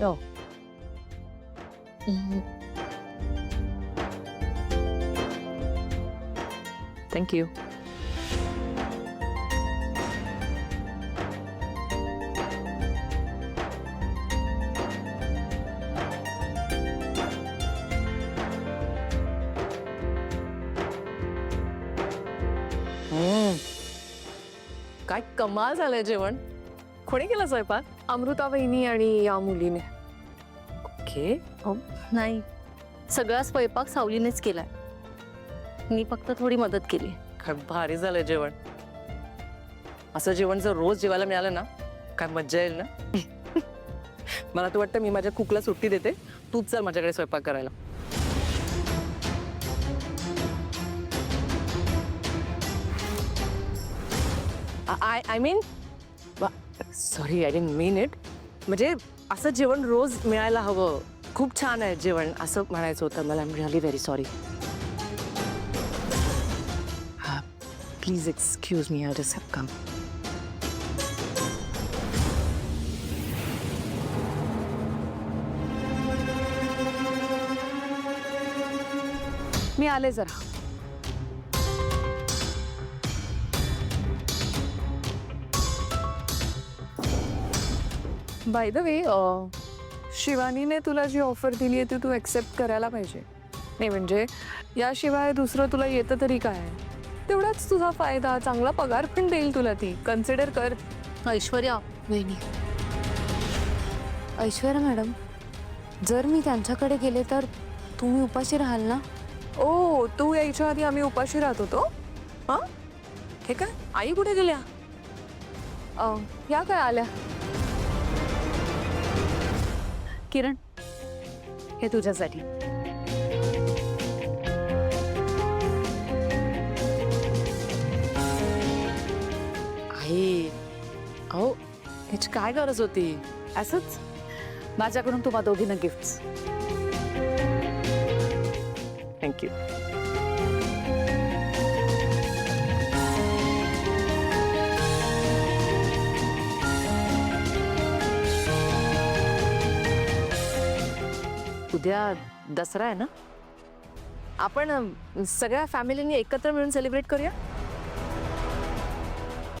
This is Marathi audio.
हो. थँक्यू. काय कमाल झालंय जेवण. कोणी केलं स्वयंपाक? अमृता वहिनी आणि या मुलीने. ओके. नाही, सगळा स्वयंपाक सावलीनेच केलाय. मी फक्त थोडी मदत केली. काय भारी झालंय जेवण. असं जेवण जर रोज जेवायला मिळालं ना, काय मज्जा येईल ना. मला तर वाटतं मी माझ्या कुकला सुट्टी देते, तूच चल माझ्याकडे स्वयंपाक करायला. I mean sorry, I didn't mean it. म्हणजे असं जेवण रोज मिळायला हवं. खूप छान आहे जेवण असं म्हणायचं होतं मला. I am really very sorry. Please excuse me, I just have come. मी आले जरा. बाय द वे, शिवानीने तुला जी ऑफर दिली आहे ती तू एक्सेप्ट करायला पाहिजे. नाही म्हणजे याशिवाय दुसरं तुला येतं तरी काय. तेवढाच तुझा फायदा, चांगला पगार पण देईल तुला ती. कन्सिडर कर. ऐश्वर्या, वहिनी, ऐश्वर्या मॅडम, जर मी त्यांच्याकडे गेले तर तुम्ही उपाशी राहाल ना? ओ, तू यायच्या आधी आम्ही उपाशी राहत होतो. हां, हे काय, आई कुठे गेल्या? या काय आल्या. किरण, हे तुझ्यासाठी. आई, अहो ह्याची काय गरज होती? असंच माझ्याकडून तुम्हा दोघींना गिफ्ट्स. थँक्यू. उद्या दसरा आहे ना, आपण सगळ्या फॅमिलीनी एकत्र मिळून सेलिब्रेट करूया.